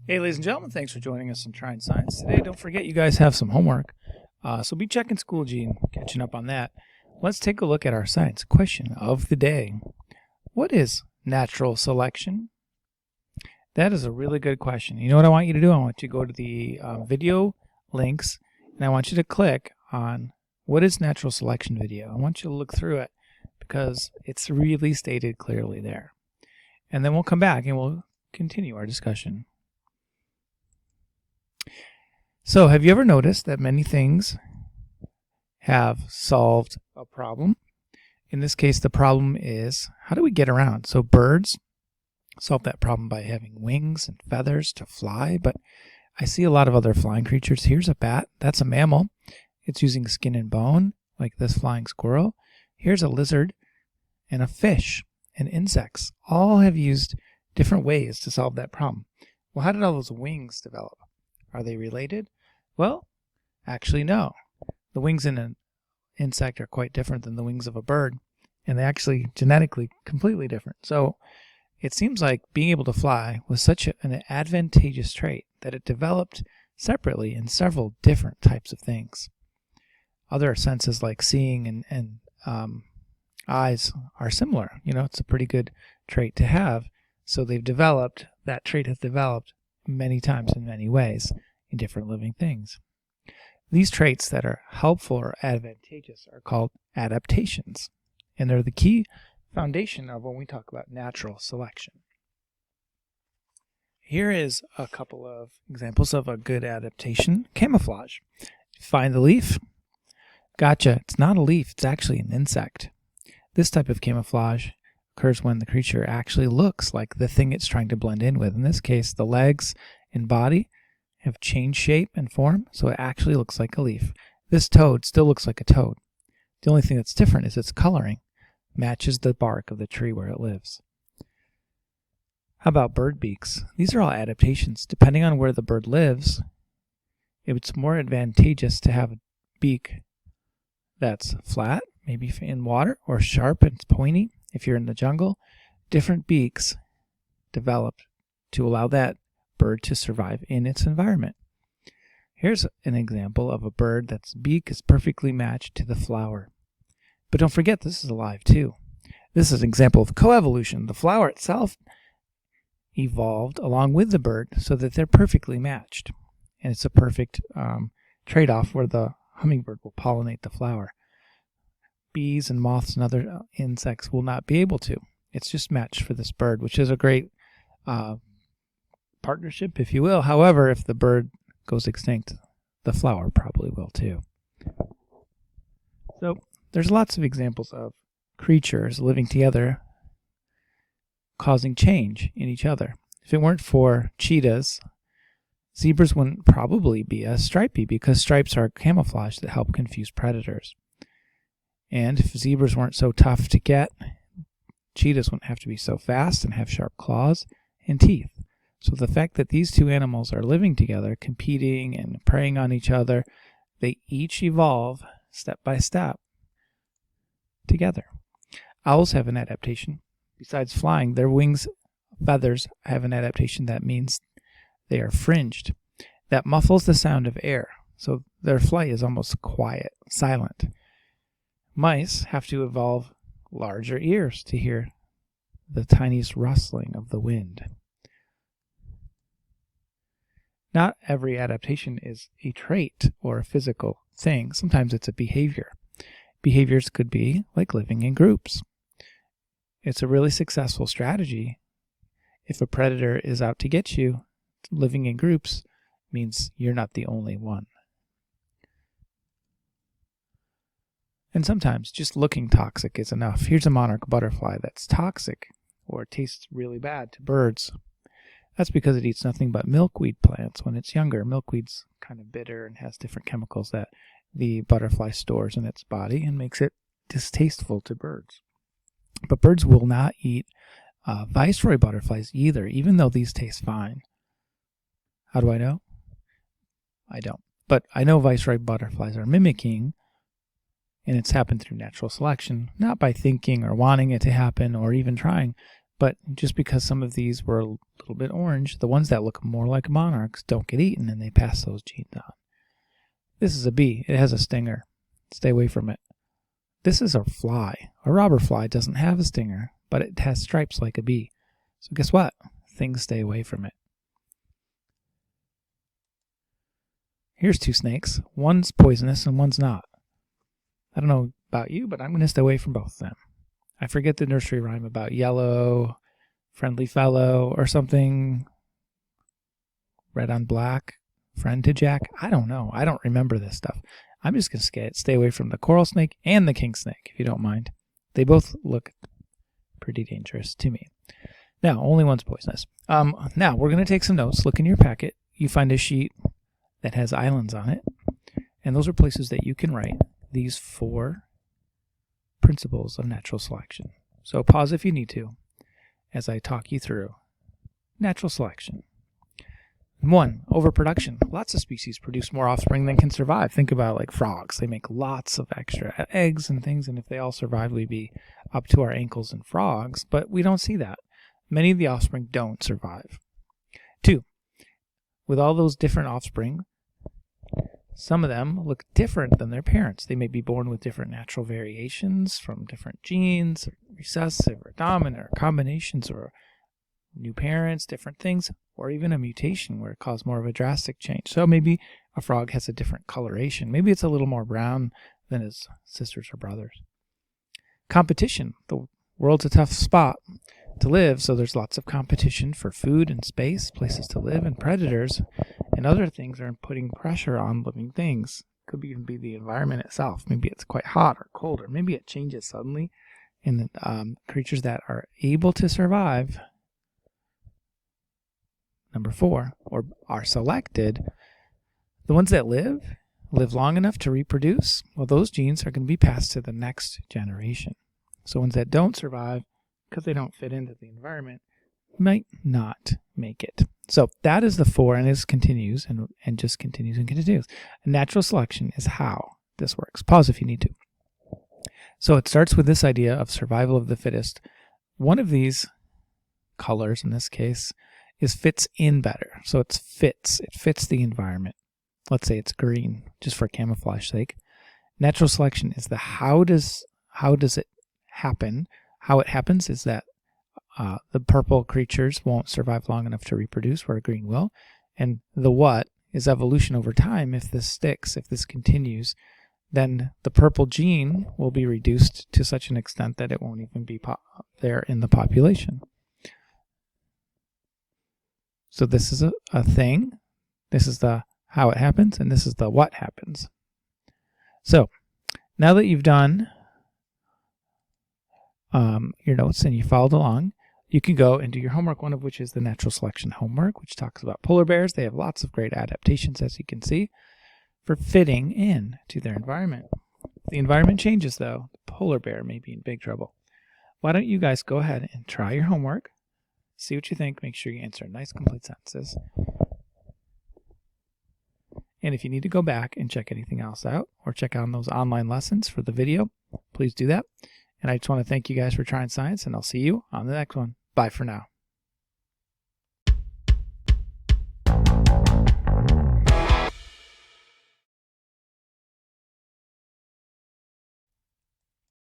Hey, ladies and gentlemen, thanks for joining us in Trying Science. Today, don't forget you guys have some homework, so be checking Schoology and catching up on that. Let's take a look at our science question of the day. What is natural selection? That is a really good question. You know what I want you to do? I want you to go to the video links, and I want you to click on what is natural selection video. I want you to look through it because it's really stated clearly there. And then we'll come back and we'll continue our discussion. So, have you ever noticed that many things have solved a problem? In this case, the problem is, how do we get around? So birds solve that problem by having wings and feathers to fly, but I see a lot of other flying creatures. Here's a bat. That's a mammal. It's using skin and bone, like this flying squirrel. Here's a lizard and a fish and insects. All have used different ways to solve that problem. Well, how did all those wings develop? Are they related? Well, actually, no. The wings in an insect are quite different than the wings of a bird, and they're actually genetically completely different. So it seems like being able to fly was such an advantageous trait that it developed separately in several different types of things. Other senses like seeing and eyes are similar. You know, it's a pretty good trait to have. So that trait has developed many times in many ways in different living things. These traits that are helpful or advantageous are called adaptations, and they're the key foundation of when we talk about natural selection. Here is a couple of examples of a good adaptation. Camouflage. Find the leaf. Gotcha, it's not a leaf, it's actually an insect. This type of camouflage occurs when the creature actually looks like the thing it's trying to blend in with. In this case, the legs and body have changed shape and form, so it actually looks like a leaf. This toad still looks like a toad. The only thing that's different is its coloring matches the bark of the tree where it lives. How about bird beaks? These are all adaptations. Depending on where the bird lives, it's more advantageous to have a beak that's flat, maybe in water, or sharp and pointy. If you're in the jungle, different beaks developed to allow that bird to survive in its environment. Here's an example of a bird that's beak is perfectly matched to the flower. But don't forget, this is alive too. This is an example of coevolution. The flower itself evolved along with the bird so that they're perfectly matched. And it's a perfect trade-off where the hummingbird will pollinate the flower. Bees and moths and other insects will not be able to. It's just matched for this bird, which is a great partnership, if you will. However, if the bird goes extinct, the flower probably will too. So there's lots of examples of creatures living together causing change in each other. If it weren't for cheetahs, zebras wouldn't probably be as stripy because stripes are camouflage that help confuse predators. And if zebras weren't so tough to get, cheetahs wouldn't have to be so fast and have sharp claws and teeth. So the fact that these two animals are living together, competing and preying on each other, they each evolve step by step together. Owls have an adaptation. Besides flying, their wings, feathers have an adaptation that means they are fringed. That muffles the sound of air, so their flight is almost quiet, silent. Mice have to evolve larger ears to hear the tiniest rustling of the wind. Not every adaptation is a trait or a physical thing. Sometimes it's a behavior. Behaviors could be like living in groups. It's a really successful strategy. If a predator is out to get you, living in groups means you're not the only one. And sometimes just looking toxic is enough. Here's a monarch butterfly that's toxic or tastes really bad to birds. That's because it eats nothing but milkweed plants when it's younger. Milkweed's kind of bitter and has different chemicals that the butterfly stores in its body and makes it distasteful to birds. But birds will not eat viceroy butterflies either, even though these taste fine. How do I know? I don't. But I know viceroy butterflies are mimicking, and it's happened through natural selection, not by thinking or wanting it to happen or even trying, But just because some of these were a little bit orange, the ones that look more like monarchs don't get eaten, and they pass those genes on. This is a bee. It has a stinger. Stay away from it. This is a fly. A robber fly doesn't have a stinger, but it has stripes like a bee. So guess what? Things stay away from it. Here's two snakes. One's poisonous and one's not. I don't know about you, but I'm going to stay away from both of them. I forget the nursery rhyme about yellow, friendly fellow, or something. Red on black, friend to Jack. I don't know. I don't remember this stuff. I'm just going to stay away from the coral snake and the king snake, if you don't mind. They both look pretty dangerous to me. Now, only one's poisonous. Now, we're going to take some notes. Look in your packet. You find a sheet that has islands on it. And those are places that you can write these 4 principles of natural selection. So pause if you need to as I talk you through natural selection. 1, overproduction. Lots of species produce more offspring than can survive. Think about like frogs. They make lots of extra eggs and things, and if they all survived, we'd be up to our ankles in frogs, but we don't see that. Many of the offspring don't survive. 2, with all those different offspring, some of them look different than their parents. They may be born with different natural variations from different genes, or recessive or dominant, or combinations, or new parents, different things, or even a mutation where it caused more of a drastic change. So maybe a frog has a different coloration. Maybe it's a little more brown than its sisters or brothers. Competition. The world's a tough spot to live, so there's lots of competition for food and space, places to live, and predators and other things are putting pressure on living things. Could even be the environment itself. Maybe it's quite hot or cold, or maybe it changes suddenly, and creatures that are able to survive, number 4, or are selected, the ones that live long enough to reproduce, well, those genes are going to be passed to the next generation. So ones that don't survive because they don't fit into the environment might not make it. So that is the 4, and it continues and just continues and continues. And natural selection is how this works. Pause if you need to. So it starts with this idea of survival of the fittest. One of these colors, in this case, is fits in better. So it fits the environment. Let's say it's green, just for camouflage sake. Natural selection is the how does it happen? How it happens is that the purple creatures won't survive long enough to reproduce, where a green will. And the what is evolution over time. If this sticks, if this continues, then the purple gene will be reduced to such an extent that it won't even be there in the population. So this is a thing. This is the how it happens, and this is the what happens. So now that you've done your notes and you followed along, you can go and do your homework, one of which is the natural selection homework, which talks about polar bears. They have lots of great adaptations, as you can see, for fitting in to their environment. If the environment changes, though, the polar bear may be in big trouble. Why don't you guys go ahead and try your homework, see what you think, make sure you answer nice, complete sentences. And if you need to go back and check anything else out, or check out those online lessons for the video, please do that. And I just want to thank you guys for trying science, and I'll see you on the next one. Bye for now.